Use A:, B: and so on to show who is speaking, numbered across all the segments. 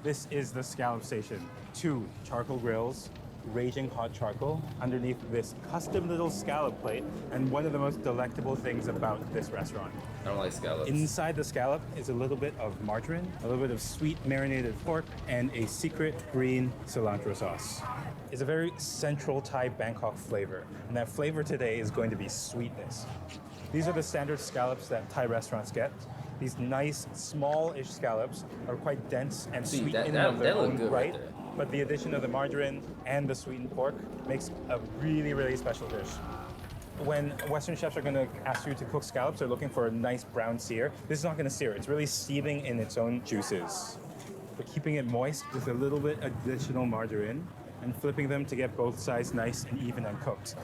A: This is the scallop station. 2 charcoal grills, raging hot charcoal underneath this custom little scallop plate, and one of the most delectable things about this restaurant.
B: I don't like scallops.
A: Inside the scallop is a little bit of margarine, a little bit of sweet marinated pork, and a secret green cilantro sauce. It's a very central Thai Bangkok flavor, and that flavor today is going to be sweetness. These are the standard scallops that Thai restaurants get. These nice, small-ish scallops are quite dense and sweet in and of their own right. But the addition of the margarine and the sweetened pork makes a really, really special dish. When Western chefs are going to ask you to cook scallops, they're looking for a nice brown sear. This is not going to sear. It's really seething in its own juices. We're keeping it moist with a little bit additional margarine and flipping them to get both sides nice and even and cooked.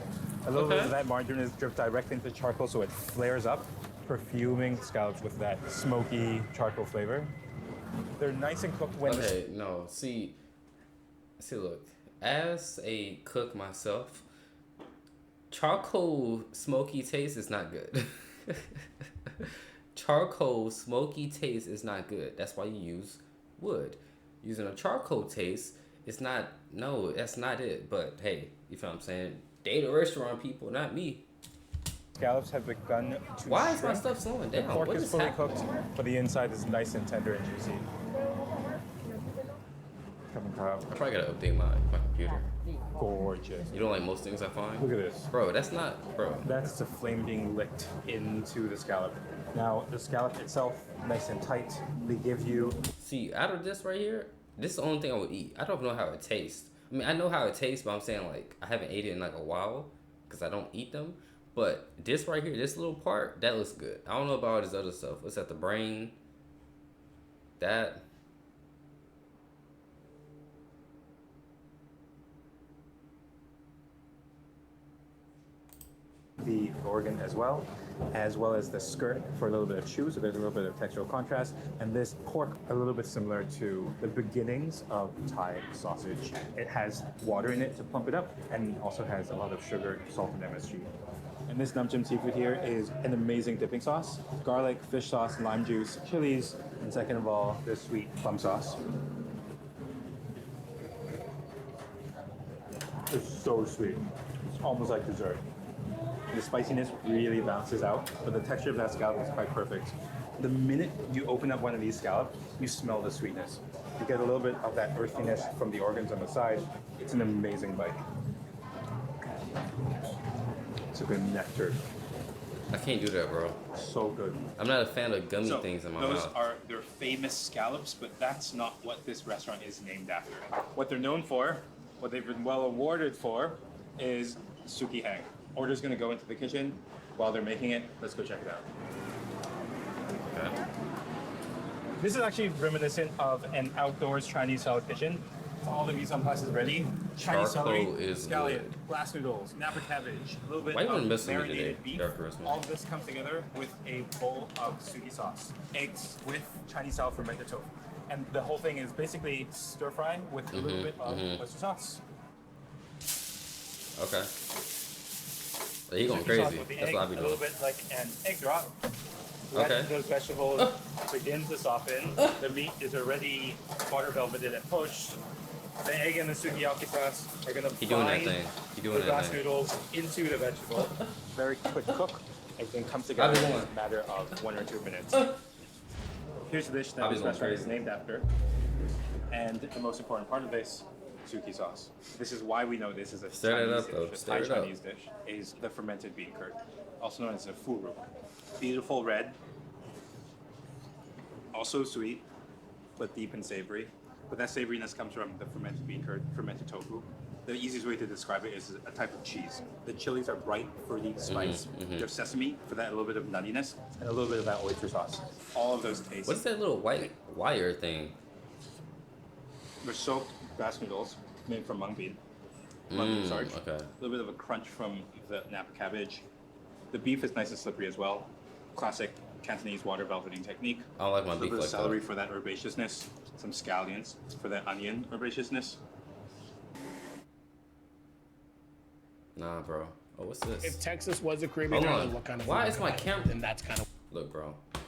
A: A little bit of that margarine is dripped directly into charcoal so it flares up, perfuming scallops with that smoky charcoal flavor. They're nice and cooked when...
B: See, look, as a cook myself, charcoal smoky taste is not good. Charcoal smoky taste is not good. That's why you use wood. Using a charcoal taste, it's not, no, that's not it. But hey, you feel what I'm saying? They the restaurant people, not me.
A: Scallops have begun to
B: Why is
A: shrink.
B: my stuff slowing down?
A: The pork
B: What
A: is
B: is
A: fully
B: happening?
A: cooked, but the inside is nice and tender and juicy.
B: I probably gotta update my computer.
A: Gorgeous.
B: You don't like most things I find?
A: Look at this.
B: Bro, that's not, bro.
A: That's the flame being licked into the scallop. Now, the scallop itself, nice and tight. They give you...
B: See, out of this right here, this is the only thing I would eat. I don't know how it tastes. I mean, I know how it tastes, but I'm saying, like, I haven't ate it in, like, a while because I don't eat them. But this right here, this little part, that looks good. I don't know about all this other stuff. What's that, the brain? That...
A: the organ as well as the skirt for a little bit of chew, so there's a little bit of textural contrast, and this pork a little bit similar to the beginnings of Thai sausage. It has water in it to plump it up, and also has a lot of sugar, salt, and MSG. And this namjim seafood here is an amazing dipping sauce. Garlic, fish sauce, lime juice, chilies, and second of all, the sweet plum sauce. It's so sweet. It's almost like dessert. The spiciness really balances out, but the texture of that scallop is quite perfect. The minute you open up one of these scallops, you smell the sweetness. You get a little bit of that earthiness from the organs on the side. It's an amazing bite. It's a good nectar.
B: I can't do that, bro.
A: So good.
B: I'm not a fan of gummy things in my mouth.
A: Those are their famous scallops, but that's not what this restaurant is named after. What they're known for, what they've been well awarded for, is suki hang. Order's gonna go into the kitchen while they're making it. Let's go check it out.
B: Okay.
A: This is actually reminiscent of an outdoors Chinese style kitchen. All the mise en place is ready. Chinese celery, scallion, glass noodles, napa cabbage, a little bit of marinated beef. All of this comes together with a bowl of suki sauce, eggs with Chinese style fermented tofu. And the whole thing is basically stir fry with a little bit of oyster sauce.
B: Okay. You're going crazy. That's what I'll be doing.
A: A little bit like an egg drop.
B: Okay.
A: Those vegetables begin to soften. The meat is already water velveted and poached. The egg and the sukiyaki sauce are gonna bind the glass noodles into the vegetable. Very quick cook. Everything comes together in a matter of 1 or 2 minutes. Here's the dish that this restaurant is named after. And the most important part of this, suki sauce. This is why we know this is a Chinese dish. A Thai Chinese dish is the fermented bean curd, also known as a furu. Beautiful red, also sweet, but deep and savory. But that savoriness comes from the fermented bean curd, fermented tofu. The easiest way to describe it is a type of cheese. The chilies are bright, fruity, spice. There's sesame for that little bit of nuttiness, and a little bit of that oyster sauce. All of those tastes.
B: What's that little white wire thing?
A: They're soaked grass noodles made from mung bean. Mung bean starch.
B: Okay.
A: A little bit of a crunch from the napa cabbage. The beef is nice and slippery as well. Classic Cantonese water velveting technique.
B: I don't like my beef like that.
A: A little bit of celery for that herbaceousness. Some scallions for that onion herbaceousness.
B: Nah, bro. Oh, what's this?
C: If Texas was a Caribbean island, what kind of
B: Why
C: food
B: is
C: would
B: my
C: I have?
B: camera?
C: Then that's kind of
B: Look, bro. I'm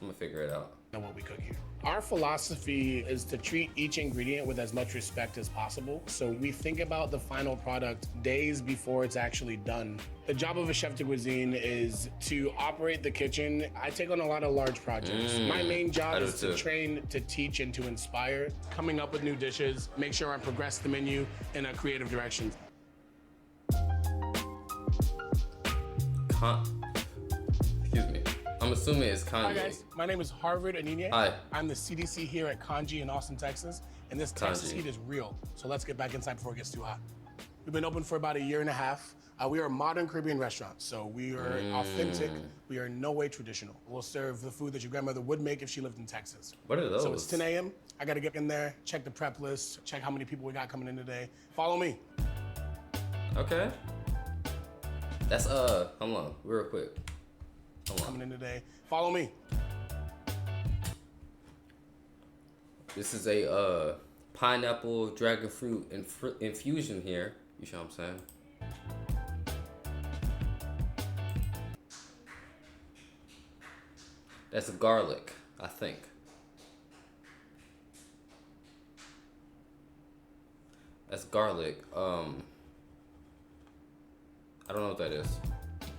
B: gonna figure it out.
C: than what we cook here. Our philosophy is to treat each ingredient with as much respect as possible. So we think about the final product days before it's actually done. The job of a chef de cuisine is to operate the kitchen. I take on a lot of large projects. My main job is to train, to teach, and to inspire, coming up with new dishes, make sure I progress the menu in a creative direction.
B: Excuse me. I'm assuming it's Kanye.
C: Hi guys, my name is Harvard Anine.
B: Hi.
C: I'm the CDC here at Kanji in Austin, Texas. And this Texas heat is real. So let's get back inside before it gets too hot. We've been open for about a year and a half. We are a modern Caribbean restaurant, so we are authentic. We are in no way traditional. We'll serve the food that your grandmother would make if she lived in Texas.
B: What are those?
C: So it's 10 a.m. I gotta get in there, check the prep list, check how many people we got coming in today. Follow me.
B: Okay. That's hold on, real quick.
C: Coming in today. Follow me.
B: This is a pineapple dragon fruit infusion here. You see what I'm saying? That's garlic, I think. That's garlic. I don't know what that is.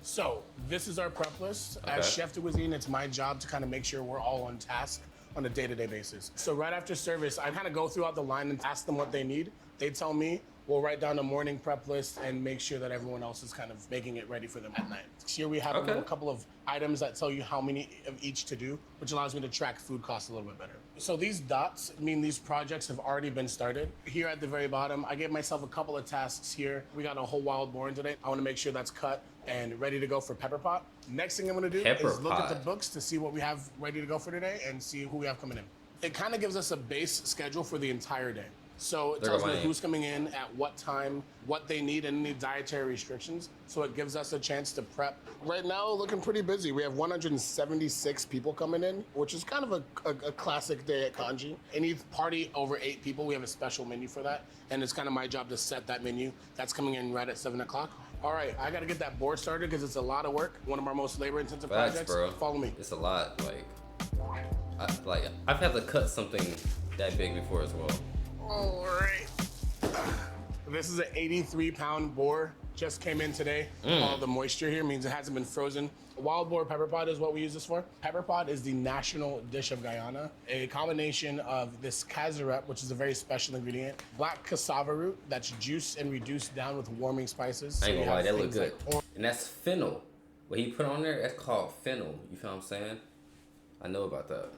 C: So this is our prep list.
B: Okay.
C: As chef de cuisine, it's my job to kind of make sure we're all on task on a day-to-day basis. So right after service, I kind of go throughout the line and ask them what they need. They tell me, we'll write down a morning prep list and make sure that everyone else is kind of making it ready for them at night. Here we have a little couple of items that tell you how many of each to do, which allows me to track food costs a little bit better. So these dots mean these projects have already been started. Here at the very bottom, I gave myself a couple of tasks here. We got a whole wild boar in today. I wanna make sure that's cut and ready to go for pepper pot. Next thing I'm gonna do is look at the books to see what we have ready to go for today and see who we have coming in. It kind of gives us a base schedule for the entire day. So it tells me who's coming in, at what time, what they need, and any dietary restrictions. So it gives us a chance to prep. Right now, looking pretty busy. We have 176 people coming in, which is kind of a classic day at Kanji. Any party over 8 people, we have a special menu for that. And it's kind of my job to set that menu. That's coming in right at 7 o'clock. All right, I gotta get that board started because it's a lot of work. One of our most labor-intensive projects.
B: Bro.
C: Follow me.
B: It's a lot, I've had to cut something that big before as well.
C: All right. This is an 83-pound boar. Just came in today. All the moisture here means it hasn't been frozen. Wild boar pepper pot is what we use this for. Pepper pot is the national dish of Guyana. A combination of this cassoulet, which is a very special ingredient, black cassava root that's juiced and reduced down with warming spices.
B: I ain't gonna lie, that look good. And that's fennel. What he put on there, that's called fennel. You feel what I'm saying? I know about that.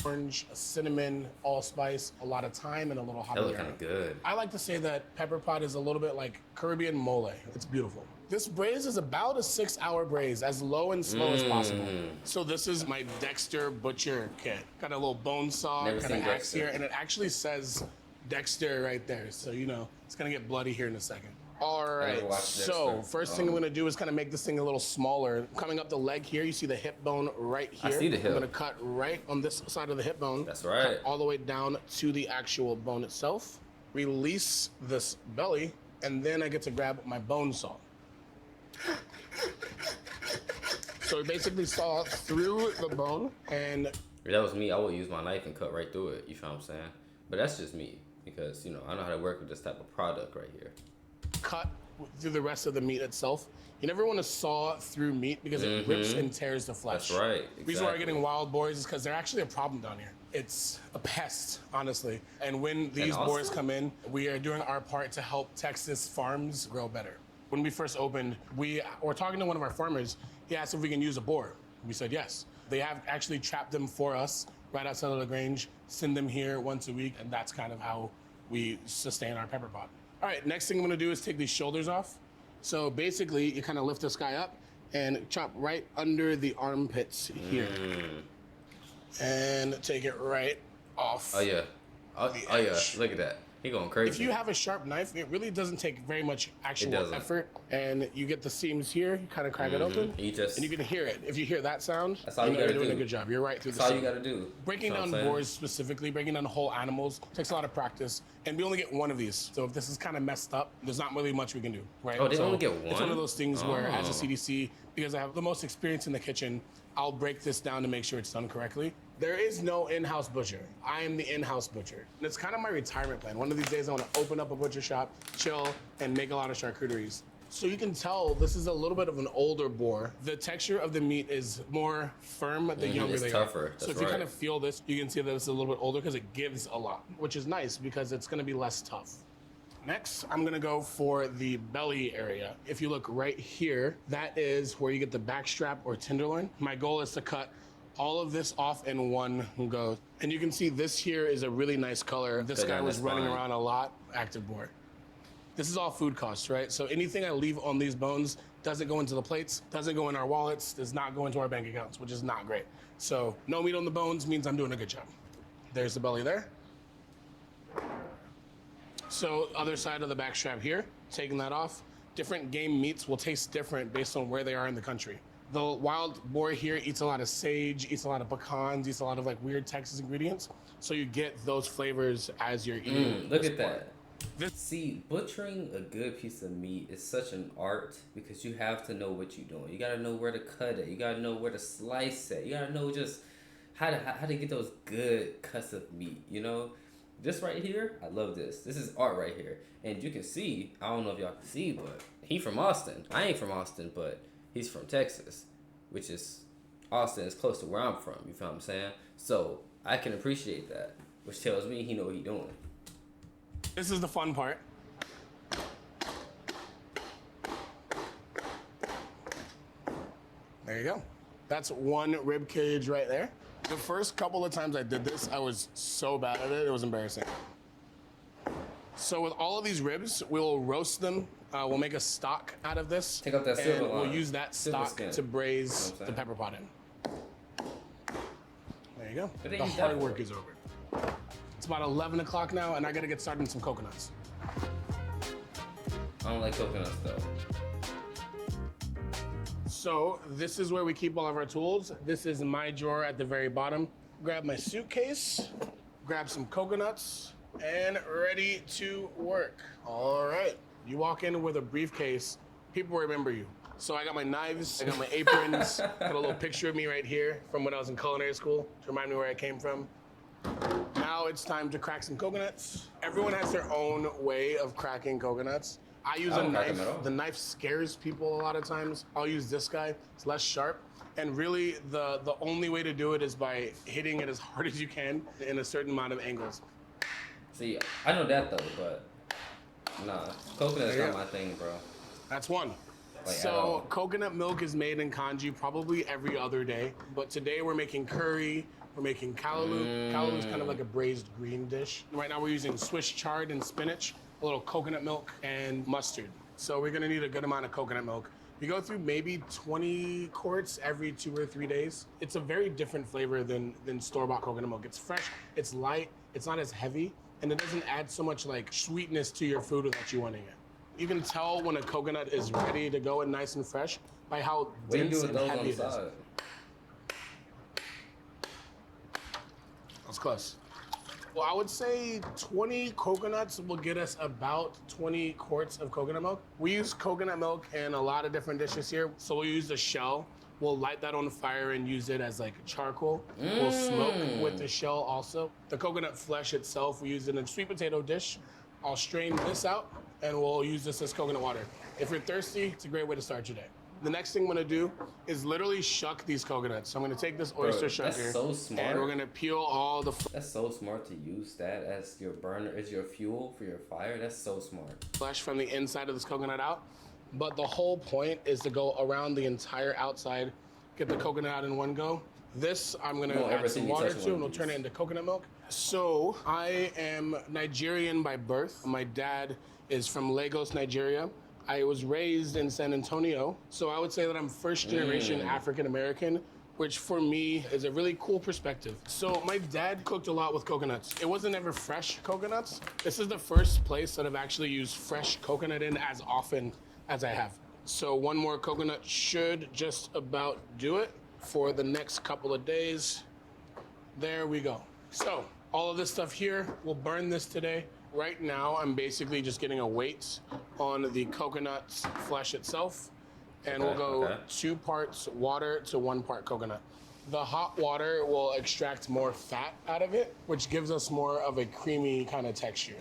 C: Orange, cinnamon, allspice, a lot of thyme, and a little habanero.
B: That look kind of good.
C: I like to say that pepper pot is a little bit like Caribbean mole. It's beautiful. This braise is about a 6-hour braise, as low and slow as possible. So this is my Dexter Butcher kit. Got a little bone saw, kind of axe here, and it actually says Dexter right there. So you know, it's gonna get bloody here in a second. All right, so first thing I'm gonna do is kind of make this thing a little smaller. Coming up the leg here, you see the hip bone right here.
B: I see the hip.
C: I'm gonna cut right on this side of the hip bone.
B: That's right.
C: Cut all the way down to the actual bone itself. Release this belly, and then I get to grab my bone saw. So we basically saw through the bone, and
B: If that was me, I would use my knife and cut right through it. You feel what I'm saying? But that's just me because, you know, I know how to work with this type of product right here.
C: cut through the rest of the meat itself. You never want to saw through meat because it rips and tears the flesh.
B: That's right. Exactly.
C: The reason why we're getting wild boars is because they're actually a problem down here. It's a pest, honestly. And when these boars come in, we are doing our part to help Texas farms grow better. When we first opened, we were talking to one of our farmers. He asked if we can use a boar. We said yes. They have actually trapped them for us right outside of LaGrange, send them here once a week, and that's kind of how we sustain our pepper pot. All right, next thing I'm gonna do is take these shoulders off. So basically, you kind of lift this guy up and chop right under the armpits here. And take it right off.
B: Oh yeah. Oh yeah, look at that. He going crazy.
C: If you have a sharp knife, it really doesn't take very much actual effort. And you get the seams here, you kind of crack it open, and you can hear it. If you hear that sound,
B: that's all you gotta do.
C: You're doing a good job. You're right through
B: that's
C: the
B: all you gotta do.
C: Breaking down boars specifically, breaking down whole animals, takes a lot of practice. And we only get one of these. So if this is kind of messed up, there's not really much we can do, right?
B: Oh, they only get one?
C: It's one of those things where as a CDC, because I have the most experience in the kitchen, I'll break this down to make sure it's done correctly. There is no in-house butcher. I am the in-house butcher. And it's kind of my retirement plan. One of these days I want to open up a butcher shop, chill, and make a lot of charcuteries. So you can tell this is a little bit of an older boar. The texture of the meat is more firm the younger
B: it's
C: they
B: tougher.
C: are. So
B: That's
C: if you
B: right.
C: kind of feel this, you can see that it's a little bit older because it gives a lot, which is nice because it's going to be less tough. Next, I'm gonna go for the belly area. If you look right here, that is where you get the back strap or tenderloin. My goal is to cut all of this off in one go. And you can see this here is a really nice color. This
B: Cut
C: guy
B: down
C: was
B: the
C: running
B: spine.
C: around a lot, active boar. This is all food costs, right? So anything I leave on these bones doesn't go into the plates, doesn't go in our wallets, does not go into our bank accounts, which is not great. So no meat on the bones means I'm doing a good job. There's the belly there. So other side of the back strap here, taking that off. Different game meats will taste different based on where they are in the country. The wild boar here eats a lot of sage, eats a lot of pecans, eats a lot of like weird Texas ingredients. So you get those flavors as you're eating.
B: Look
C: this
B: at
C: pork.
B: that. See, butchering a good piece of meat is such an art because you have to know what you're doing. You gotta know where to cut it. You gotta know where to slice it. You gotta know just how to get those good cuts of meat. You know, this right here, I love this. This is art right here, and you can see. I don't know if y'all can see, but he from Austin. I ain't from Austin, but he's from Texas, which is Austin is close to where I'm from. You feel what I'm saying? So I can appreciate that, which tells me he know what he doing.
C: This is the fun part. There you go. That's one rib cage right there. The first couple of times I did this, I was so bad at it, it was embarrassing. So with all of these ribs, we'll roast them. We'll make a stock out of this.
B: Take out that
C: and
B: silver
C: we'll
B: line.
C: use that
B: Silver
C: stock
B: skin.
C: to braise
B: You know what I'm
C: the
B: saying?
C: pepper pot in. There you go.
B: What they
C: The
B: use that
C: hard
B: for?
C: work is over. It's about 11 o'clock now, and I gotta get started on some coconuts.
B: I don't like coconuts though.
C: So this is where we keep all of our tools. This is my drawer at the very bottom. Grab my suitcase, grab some coconuts, and ready to work. All right, you walk in with a briefcase, people remember you. So I got my knives, I got my aprons, got a little picture of me right here from when I was in culinary school to remind me where I came from. Now it's time to crack some coconuts. Everyone has their own way of cracking coconuts. I use
B: I
C: a
B: don't crack
C: knife.
B: them at all.
C: The knife scares people a lot of times. I'll use this guy. It's less sharp. And really, the only way to do it is by hitting it as hard as you can in a certain amount of angles.
B: See, I know that though, but nah, coconut's
C: Yeah.
B: not my thing, bro.
C: That's one.
B: Like, at
C: So
B: all.
C: coconut milk is made in kanji probably every other day. But today we're making curry. We're making kalaloo. Kalaloo is kind of like a braised green dish. Right now we're using Swiss chard and spinach, a little coconut milk, and mustard. So we're gonna need a good amount of coconut milk. We go through maybe 20 quarts every 2 or 3 days. It's a very different flavor than store-bought coconut milk. It's fresh, it's light, it's not as heavy, and it doesn't add so much like sweetness to your food without you wanting it. You can tell when a coconut is ready to go and nice and fresh by how
B: What do you
C: dense
B: do with
C: and
B: those on
C: heavy
B: the
C: it is.
B: side?
C: That's close. Well, I would say 20 coconuts will get us about 20 quarts of coconut milk. We use coconut milk in a lot of different dishes here. So we'll use the shell. We'll light that on fire and use it as like charcoal. We'll smoke with the shell also. The coconut flesh itself, we use it in a sweet potato dish. I'll strain this out and we'll use this as coconut water. If you're thirsty, it's a great way to start your day. The next thing I'm gonna do is literally shuck these coconuts. So I'm gonna take this oyster
B: that's
C: shucker
B: so smart.
C: and we're gonna peel all the
B: That's so smart to use that as your burner, as your fuel for your fire. That's so smart.
C: flesh from the inside of this coconut out. But the whole point is to go around the entire outside, get the coconut out in one go. This I'm gonna
B: Won't ever
C: add
B: see
C: some
B: me
C: water
B: touch
C: to
B: one
C: and
B: of
C: we'll turn it
B: these.
C: into coconut milk. So I am Nigerian by birth. My dad is from Lagos, Nigeria. I was raised in San Antonio. So I would say that I'm first generation African American, which for me is a really cool perspective. So my dad cooked a lot with coconuts. It wasn't ever fresh coconuts. This is the first place that I've actually used fresh coconut in as often as I have. So one more coconut should just about do it for the next couple of days. There we go. So all of this stuff here, we'll burn this today. Right now, I'm basically just getting a weight on the coconut flesh itself. And we'll
B: Okay,
C: go
B: okay.
C: 2 parts water to 1 part coconut. The hot water will extract more fat out of it, which gives us more of a creamy kind of texture.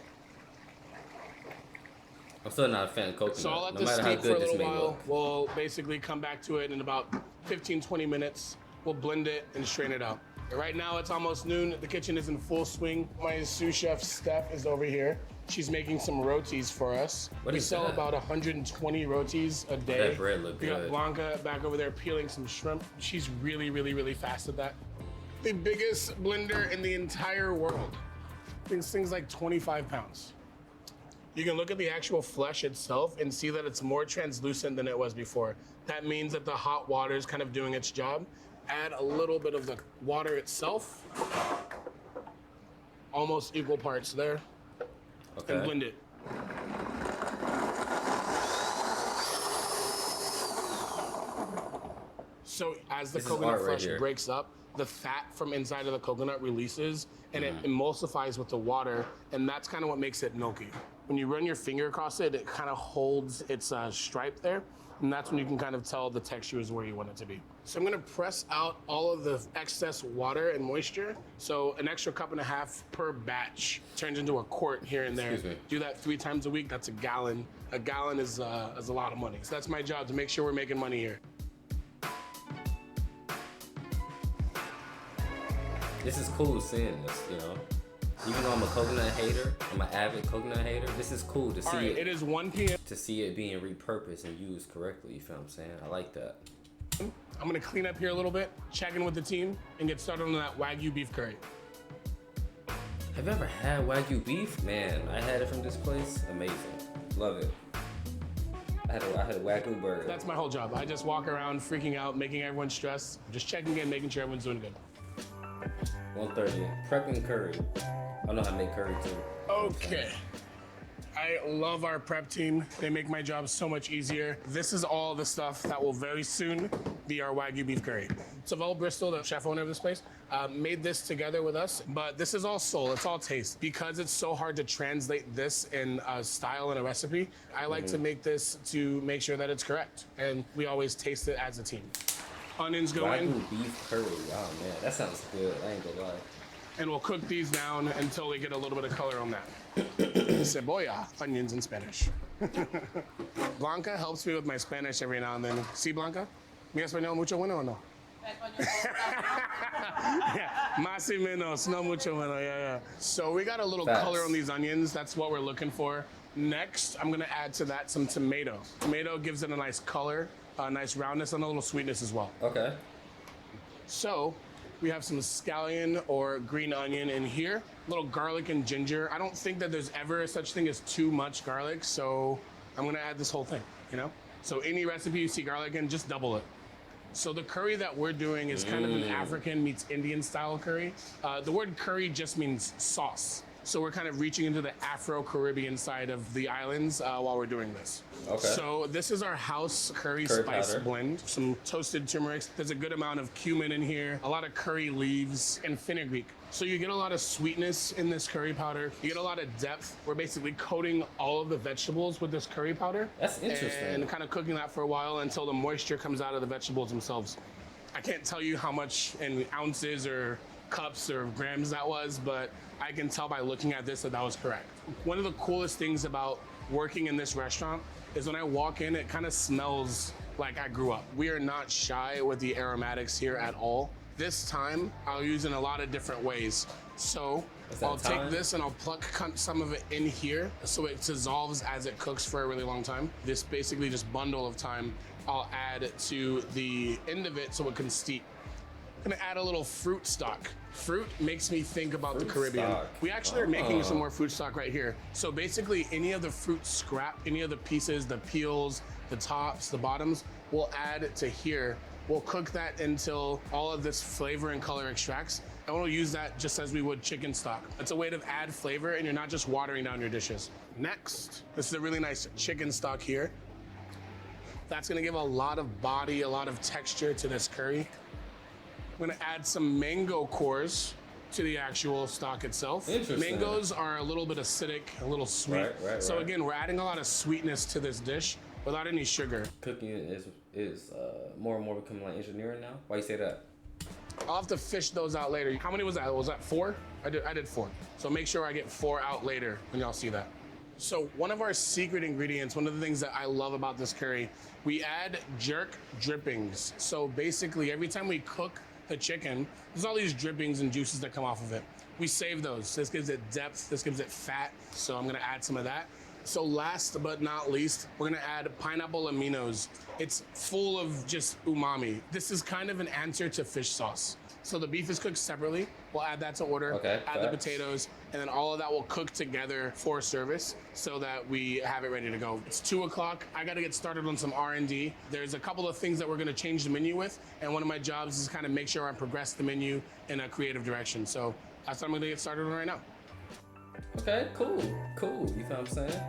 B: I'm still not a fan of coconut.
C: So I'll let
B: no
C: this
B: matter how
C: steep for a
B: good this
C: little
B: may
C: while.
B: look.
C: We'll basically come back to it in about 15, 20 minutes. We'll blend it and strain it out. Right now it's almost noon. The kitchen is in full swing. My sous chef, Steph, is over here. She's making some rotis for us.
B: What
C: we
B: is
C: sell
B: that?
C: about 120 rotis a day.
B: That bread look
C: We got
B: good.
C: Blanca back over there peeling some shrimp. She's really, really, really fast at that. The biggest blender in the entire world. This thing's like 25 pounds. You can look at the actual flesh itself and see that it's more translucent than it was before. That means that the hot water is kind of doing its job. Add a little bit of the water itself. Almost equal parts there.
B: Okay.
C: And blend it. So as the
B: This is
C: coconut
B: art right
C: flesh
B: here.
C: breaks up, the fat from inside of the coconut releases and it emulsifies with the water, and that's kind of what makes it milky. When you run your finger across it, it kind of holds its stripe there, and that's when you can kind of tell the texture is where you want it to be. So I'm gonna press out all of the excess water and moisture. So an extra cup and a half per batch turns into a quart here and there.
B: Excuse me.
C: Do that 3 times a week, that's a gallon. A gallon is a lot of money. So that's my job, to make sure we're making money here.
B: This is cool seeing this, you know. Even though I'm a coconut hater, I'm an avid coconut hater, this is cool to see
C: All right, it is 1 p.m.
B: to see it being repurposed and used correctly, you feel what I'm saying? I like that.
C: I'm gonna clean up here a little bit, check in with the team, and get started on that Wagyu beef curry.
B: Have you ever had Wagyu beef? Man, I had it from this place. Amazing. Love it. I had a Wagyu burger.
C: That's my whole job. I just walk around freaking out, making everyone stressed, just checking in, making sure everyone's doing good.
B: 130. Prepping curry. I know how to make curry too.
C: Okay. I love our prep team. They make my job so much easier. This is all the stuff that will very soon be our Wagyu beef curry. Savell Bristol, the chef owner of this place, made this together with us, but this is all soul, it's all taste. Because it's so hard to translate this in a style and a recipe, I like to make this to make sure that it's correct. And we always taste it as a team. Onions go in,
B: Wagyu beef curry. Oh man, that sounds good. I ain't gonna lie.
C: and we'll cook these down until they get a little bit of color on that. Cebolla, onions in Spanish. Blanca helps me with my Spanish every now and then. ¿Sí, Blanca? ¿Mi español mucho bueno o no? Yeah, más y menos, no mucho bueno, yeah. So we got a little
B: Facts.
C: color on these onions. That's what we're looking for. Next, I'm gonna add to that some tomato. Tomato gives it a nice color, a nice roundness, and a little sweetness as well.
B: Okay.
C: So we have some scallion or green onion in here, a little garlic and ginger. I don't think that there's ever such thing as too much garlic, so I'm gonna add this whole thing, you know? So any recipe you see garlic in, just double it. So the curry that we're doing is kind of an African meets Indian style curry. The word curry just means sauce. So we're kind of reaching into the Afro-Caribbean side of the islands while we're doing this.
B: Okay.
C: So this is our house curry
B: Curry
C: spice
B: powder.
C: blend. Some toasted turmeric. There's a good amount of cumin in here, a lot of curry leaves, and fenugreek. So you get a lot of sweetness in this curry powder. You get a lot of depth. We're basically coating all of the vegetables with this curry powder.
B: That's interesting.
C: And kind of cooking that for a while until the moisture comes out of the vegetables themselves. I can't tell you how much in ounces or cups or grams that was, but I can tell by looking at this that that was correct. One of the coolest things about working in this restaurant is when I walk in, it kind of smells like I grew up. We are not shy with the aromatics here at all. This time, I'll use in a lot of different ways. So
B: Is that
C: I'll take
B: thyme?
C: this and I'll pluck some of it in here so it dissolves as it cooks for a really long time. This basically just bundle of thyme I'll add to the end of it so it can steep. I'm gonna add a little fruit stock. Fruit makes me think about the
B: Fruit
C: Caribbean.
B: stock.
C: We actually are making some more fruit stock right here. So basically any of the fruit scrap, any of the pieces, the peels, the tops, the bottoms, we'll add to here. We'll cook that until all of this flavor and color extracts. And we'll use that just as we would chicken stock. It's a way to add flavor and you're not just watering down your dishes. Next, this is a really nice chicken stock here. That's gonna give a lot of body, a lot of texture to this curry. I'm gonna add some mango cores to the actual stock itself.
B: Interesting.
C: Mangoes are a little bit acidic, a little sweet.
B: Right,
C: so
B: right.
C: again, we're adding a lot of sweetness to this dish without any sugar.
B: Cooking is more and more becoming like engineering now. Why you say that?
C: I'll have to fish those out later. How many was that? Was that 4? I did 4. So make sure I get 4 out later when y'all see that. So one of our secret ingredients, one of the things that I love about this curry, we add jerk drippings. So basically every time we cook the chicken, there's all these drippings and juices that come off of it. We save those. This gives it depth, this gives it fat. So I'm gonna add some of that. So last but not least, we're gonna add pineapple aminos. It's full of just umami. This is kind of an answer to fish sauce. So the beef is cooked separately. We'll add that to order, add the potatoes, and then all of that will cook together for service so that we have it ready to go. It's 2 o'clock. I gotta get started on some R&D. There's a couple of things that we're gonna change the menu with, and one of my jobs is kind of make sure I progress the menu in a creative direction. So that's what I'm gonna get started on right now.
B: Okay, cool. You feel what I'm saying?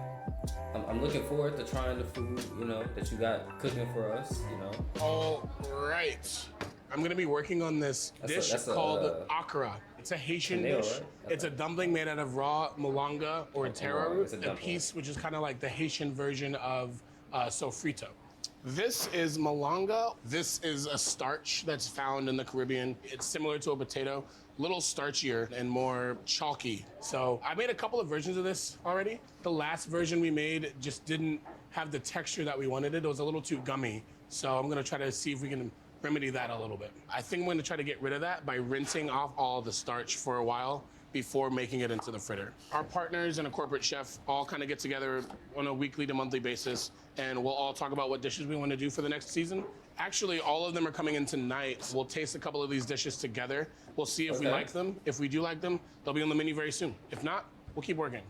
B: I'm looking forward to trying the food, you know, that you got cooking for us, you know.
C: All right. I'm gonna be working on this dish called akra. It's a Haitian dish. Right? It's a dumpling made out of raw malanga or taro root, a piece which is kind of like the Haitian version of sofrito. This is malanga. This is a starch that's found in the Caribbean. It's similar to a potato, a little starchier and more chalky. So I made a couple of versions of this already. The last version we made just didn't have the texture that we wanted it. It was a little too gummy. So I'm gonna try to see if we can remedy that a little bit. I think I'm gonna try to get rid of that by rinsing off all the starch for a while before making it into the fritter. Our partners and a corporate chef all kind of get together on a weekly to monthly basis, and we'll all talk about what dishes we want to do for the next season. Actually, all of them are coming in tonight. We'll taste a couple of these dishes together. We'll see if we like them. If we do like them, they'll be on the menu very soon. If not, we'll keep working.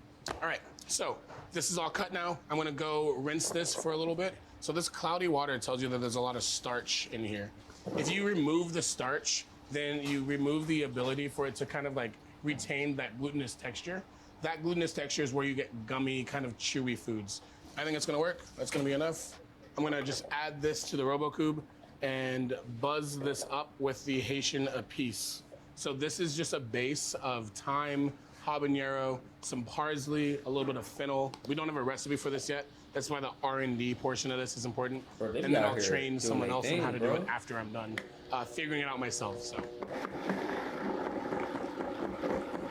C: All right, so this is all cut now. I'm gonna go rinse this for a little bit. So this cloudy water tells you that there's a lot of starch in here. If you remove the starch, then you remove the ability for it to kind of like retain that glutinous texture. That glutinous texture is where you get gummy, kind of chewy foods. I think it's gonna work. That's gonna be enough. I'm gonna just add this to the RoboCube and buzz this up with the Haitian épice. So this is just a base of thyme, habanero, some parsley, a little bit of fennel. We don't have a recipe for this yet. That's why the R&D portion of this is important.
B: Bro,
C: and then I'll train someone else on how to do it after I'm done figuring it out myself. So.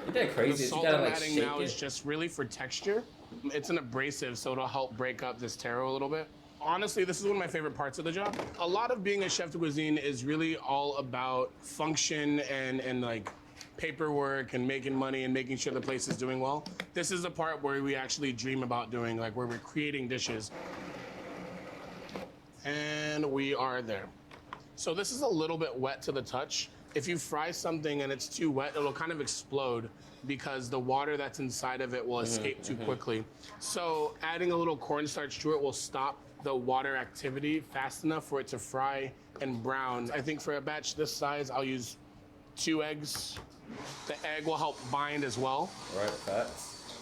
B: Isn't that crazy?
C: The salt I'm adding now is just really for texture. It's an abrasive, so it'll help break up this taro a little bit. Honestly, this is one of my favorite parts of the job. A lot of being a chef de cuisine is really all about function and like paperwork and making money and making sure the place is doing well. This is the part where we actually dream about doing, like where we're creating dishes. And we are there. So this is a little bit wet to the touch. If you fry something and it's too wet, it'll kind of explode because the water that's inside of it will escape too quickly. So adding a little cornstarch to it will stop the water activity fast enough for it to fry and brown. I think for a batch this size, I'll use 2 eggs. The egg will help bind as well.
B: Right, facts.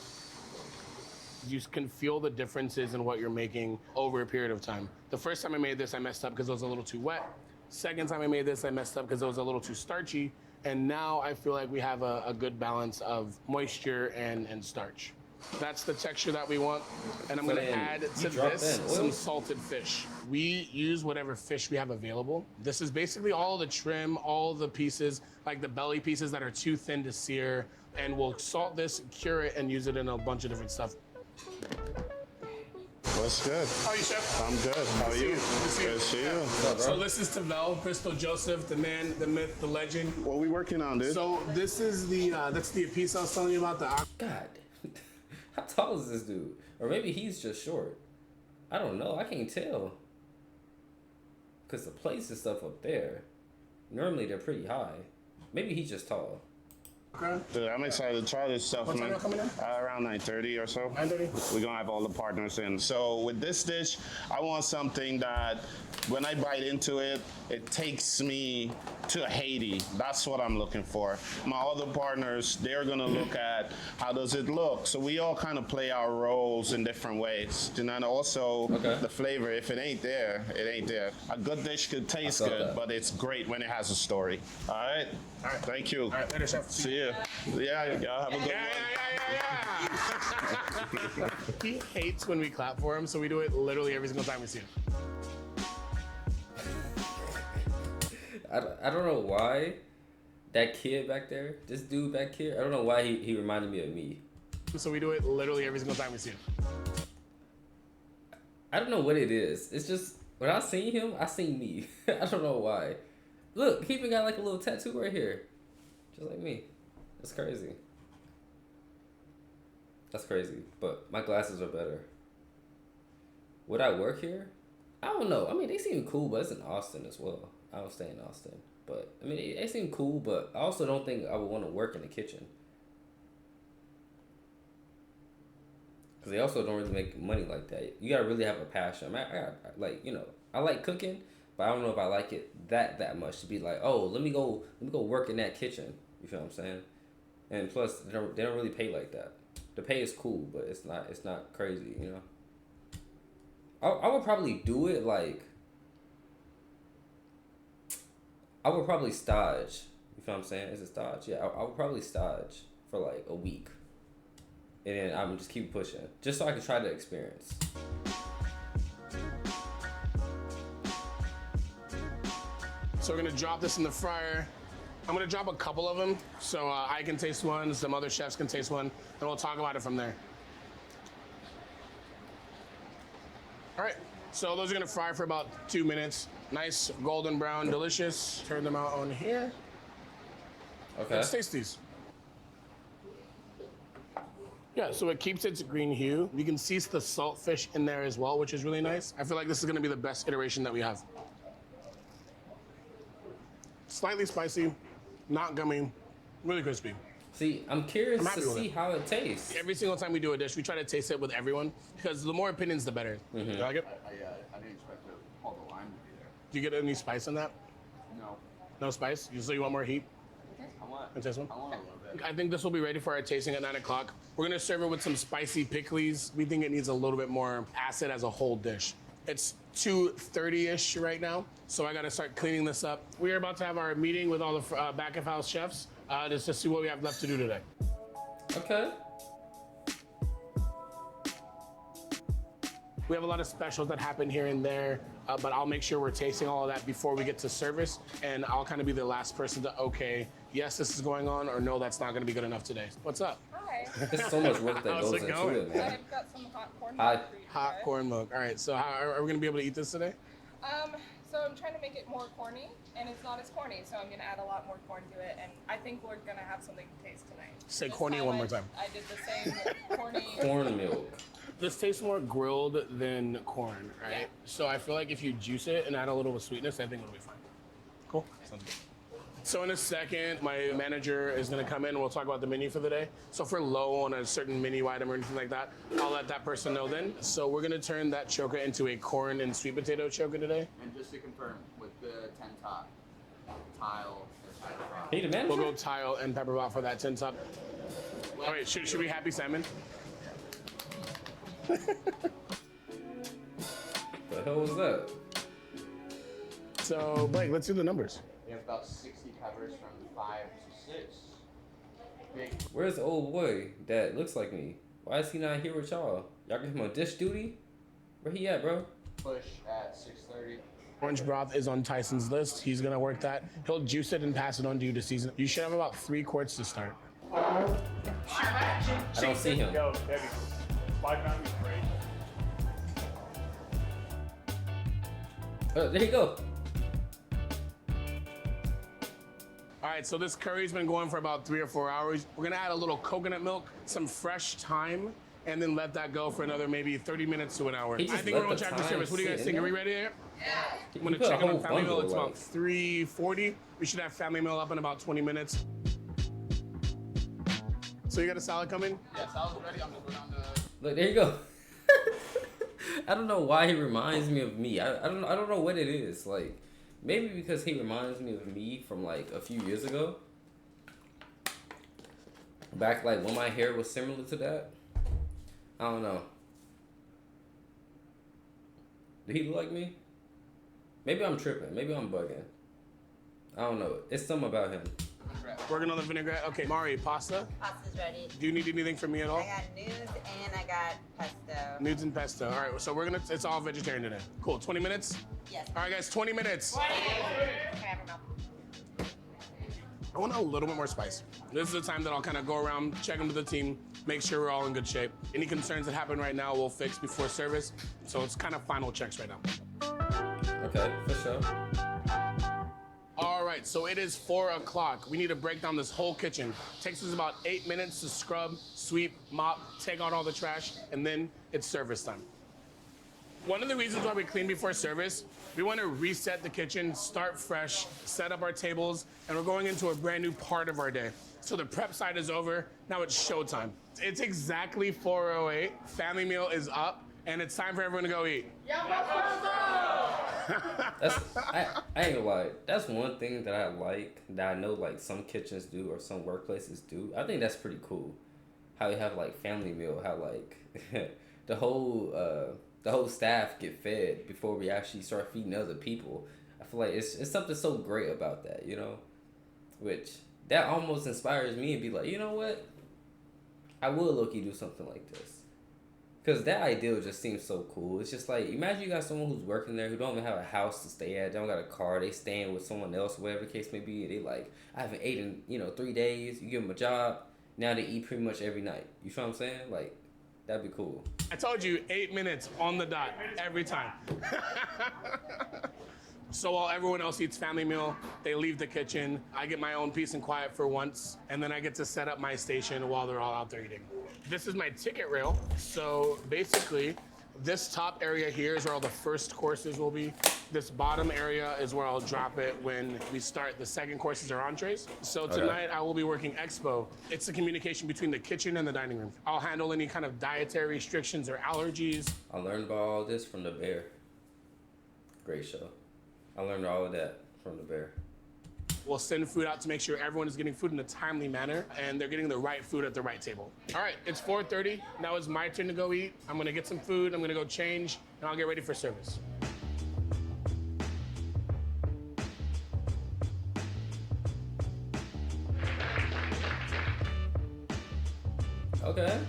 C: You can feel the differences in what you're making over a period of time. The first time I made this, I messed up because it was a little too wet. Second time I made this, I messed up because it was a little too starchy. And now I feel like we have a good balance of moisture and starch. That's the texture that we want. And I'm gonna add to this some salted fish. We use whatever fish we have available. This is basically all the trim, all the pieces, like the belly pieces that are too thin to sear. And we'll salt this, cure it, and use it in a bunch of different stuff.
D: What's good?
C: How are you, Chef?
D: I'm good. How are you?
C: Good to see you.
D: Good to see you.
C: So this is Tavel, Crystal Joseph, the man, the myth, the legend.
D: What are we working on, dude?
C: So this is that's the piece I was telling you about.
B: God, how tall is this dude? Or maybe he's just short. I don't know. I can't tell. Because the plates and stuff up there, normally they're pretty high. Maybe he's just tall.
C: Okay.
D: Dude, I'm excited to try this stuff,
C: What time
D: man.
C: y'all coming in?
D: Around 9:30 or so.
C: 9:30?
D: We're gonna have all the partners in. So with this dish, I want something that when I bite into it, it takes me to Haiti. That's what I'm looking for. My other partners, they're gonna look at how does it look. So we all kind of play our roles in different ways. And then also the flavor, if it ain't there, it ain't there. A good dish could taste good, but it's great when it has a story. All right?
C: All right.
D: Thank you.
C: All right, later, Chef.
D: See you. Yeah, y'all have a good one.
C: He hates when we clap for him, so we do it literally every single time we see him.
B: I don't know why, That kid back there, this dude back here, I don't know why he reminded me of me.
C: So we do it literally every single time we see him.
B: I don't know what it is. It's just, when I seen him, I seen me. I don't know why. Look, he even got like a little tattoo right here. Just like me. That's crazy. That's crazy. But my glasses are better. Would I work here? I don't know. I mean, they seem cool, but it's in Austin as well. I would stay in Austin. But, I mean, they seem cool, but I also don't think I would want to work in the kitchen. Because they also don't really make money like that. You got to really have a passion. I like, you know, I like cooking, but I don't know if I like it that much to be like, oh, let me go work in that kitchen. You feel what I'm saying? And plus, they don't really pay like that. The pay is cool, but it's not crazy, you know? I would probably do it like, I would probably stage. You feel what I'm saying? Is it stage? Yeah, I would probably stage for like a week. And then I would just keep pushing. Just so I can try the experience.
C: So we're gonna drop this in the fryer. I'm gonna drop a couple of them so I can taste one, some other chefs can taste one, and we'll talk about it from there. All right, so those are gonna fry for about 2 minutes. Nice golden brown, delicious. Turn them out on here.
B: Okay.
C: Let's taste these. Yeah, so it keeps its green hue. You can see the saltfish in there as well, which is really nice. I feel like this is gonna be the best iteration that we have. Slightly spicy, not gummy, really crispy.
B: See, I'm curious
C: happy
B: to
C: with
B: see
C: it.
B: how it tastes.
C: Every single time we do a dish, we try to taste it with everyone because the more opinions, the better.
B: Mm-hmm.
C: You like it?
E: I didn't expect all the lime to be there.
C: Do you get any spice in that?
E: No.
C: No spice? So you want more heat?
E: I want
C: And taste one?
E: a little bit.
C: I think this will be ready for our tasting at 9 o'clock. We're gonna serve it with some spicy pickles. We think it needs a little bit more acid as a whole dish. It's 2:30-ish right now, so I gotta start cleaning this up. We are about to have our meeting with all the back of house chefs just to see what we have left to do today.
B: Okay.
C: We have a lot of specials that happen here and there, but I'll make sure we're tasting all of that before we get to service, and I'll kind of be the last person to, okay, yes, this is going on, or no, that's not gonna be good enough today. What's up?
F: Hi.
B: There's so much work that
C: How's
B: goes
C: it
B: into
C: going?
B: it, man.
F: I've got some hot corn
B: Hi.
F: for you
C: Hot
F: guys.
C: corn milk. All right, so are we gonna be able to eat this today?
F: So I'm trying to make it more corny, and it's not as corny, so I'm gonna add a lot more corn to it, and I think we're gonna have something to taste tonight.
C: Say
F: This
C: corny one more
F: I-
C: time.
F: I did the same corny.
B: Corn milk.
C: This tastes more grilled than corn, right?
F: Yeah.
C: So I feel like if you juice it and add a little sweetness, I think it'll be fine. Cool. Sounds good. So in a second, my manager is gonna come in and we'll talk about the menu for the day. So if we're low on a certain menu item or anything like that, I'll let that person know then. So we're gonna turn that choka into a corn and sweet potato choka today.
E: And just to confirm, with the 10 top, tile, and pepper pot.
B: He the manager?
C: We'll go tile and pepper pot for that tin top. All right, should we happy salmon?
B: The hell was that?
C: So Blake, let's do the numbers.
E: We have about 60 peppers from 5 to 6. Big
B: Where's the old boy that looks like me? Why is he not here with y'all? Y'all give him on dish duty? Where he at, bro?
E: push at 6:30.
C: Orange broth is on Tyson's list. He's gonna work that. He'll juice it and pass it on to you to season. You should have about 3 quarts to start.
B: I don't see him.
G: Yo, Debbie, 5 is great.
B: There you go.
C: All right, so this curry's been going for about 3 or 4 hours. We're gonna add a little coconut milk, some fresh thyme, and then let that go for another maybe 30 minutes to an hour.
B: He just
C: I think
B: let
C: we're on
B: the
C: track for
B: thyme
C: service. What do you
B: sit
C: guys
B: in
C: think? Are we
B: there?
C: ready here? I'm
B: You
C: gonna
B: put a
C: check in
B: whole
C: on family meal.
B: bundle,
C: It's
B: like-
C: about 3:40. We should have family meal up in about 20 minutes. So you got a salad coming?
E: Yeah, salad's ready. I'm gonna go down the.
B: Look, there you go. I don't know why he reminds me of me. I don't know what it is. Like, maybe because he reminds me of me from like a few years ago. Back like when my hair was similar to that. I don't know. Did he look like me? Maybe I'm tripping. Maybe I'm bugging. I don't know. It's something about him.
C: Working on the vinaigrette. Okay, Mari, pasta.
H: Pasta's ready.
C: Do you need anything from me at all?
H: I got nudes and I got pesto.
C: Nudes and pesto. All right, so it's all vegetarian today. Cool, 20 minutes?
H: Yes.
C: All right, guys, 20 minutes.
H: Can I have a mouth?
C: I want a little bit more spice. This is the time that I'll kind of go around, check into the team, make sure we're all in good shape. Any concerns that happen right now, we'll fix before service. So it's kind of final checks right now.
B: Okay, for sure.
C: All right, so it is 4 o'clock. We need to break down this whole kitchen. Takes us about 8 minutes to scrub, sweep, mop, take out all the trash, and then it's service time. One of the reasons why we clean before service, we want to reset the kitchen, start fresh, set up our tables, and we're going into a brand new part of our day. So the prep side is over, now it's showtime. It's exactly 4:08, family meal is up, and it's time for everyone to go eat.
B: I ain't gonna lie. That's one thing that I like that I know like some kitchens do or some workplaces do. I think that's pretty cool. How you have like family meal, how like the whole staff get fed before we actually start feeding other people. I feel like it's something so great about that, you know? Which that almost inspires me to be like, you know what? I will low-key do something like this. Because that ideal just seems so cool. It's just like, imagine you got someone who's working there who don't even have a house to stay at. They don't got a car. They staying with someone else, whatever the case may be. They like, I haven't eaten in, 3 days. You give them a job. Now they eat pretty much every night. You feel what I'm saying? Like, that'd be cool.
C: I told you 8 minutes on the dot every time. So while everyone else eats family meal, they leave the kitchen. I get my own peace and quiet for once, and then I get to set up my station while they're all out there eating. This is my ticket rail. So basically, this top area here is where all the first courses will be. This bottom area is where I'll drop it when we start the second courses or entrees. So tonight I will be working Expo. It's the communication between the kitchen and the dining room. I'll handle any kind of dietary restrictions or allergies.
B: I learned about all this from The Bear. Great show. I learned all of that from The Bear.
C: We'll send food out to make sure everyone is getting food in a timely manner and they're getting the right food at the right table. All right, it's 4:30. Now it's my turn to go eat. I'm gonna get some food, I'm gonna go change, and I'll get ready for service.
B: Okay.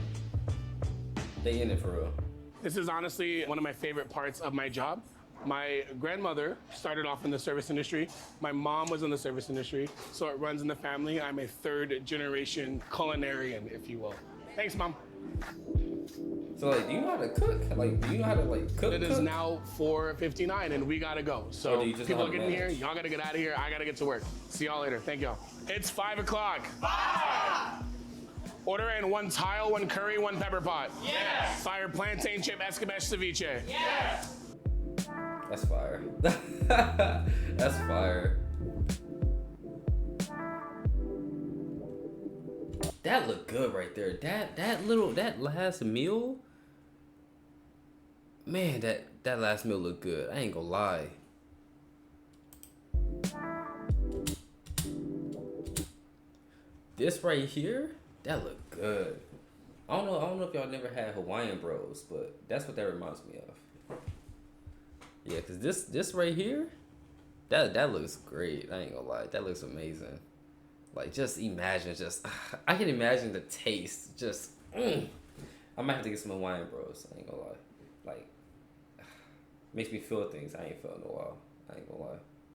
B: They in it for real.
C: This is honestly one of my favorite parts of my job. My grandmother started off in the service industry. My mom was in the service industry, so it runs in the family. I'm a third generation culinarian, if you will. Thanks, Mom.
B: So like, do you know how to cook? Like, do you know how to like cook?
C: It is now 4:59 and we gotta go. So
B: do you just
C: people
B: know
C: are
B: how to
C: getting here,
B: manage?
C: y'all gotta get out of here, I gotta get to work. See y'all later, thank y'all. It's 5 o'clock. Order in 1 tile, 1 curry, 1 pepper pot.
E: Yes.
C: Fire plantain chip escabeche ceviche.
E: Yes.
B: That's fire. That's fire. That looked good right there. That last meal. Man, that last meal looked good. I ain't gonna lie. This right here, that looked good. I don't know if y'all never had Hawaiian Bros, but that's what that reminds me of. Yeah, cause this right here, that looks great. I ain't gonna lie, that looks amazing. Like just imagine, I can imagine the taste. I might have to get some Hawaiian Bros. I ain't gonna lie, like makes me feel things I ain't felt in a while. I ain't gonna lie.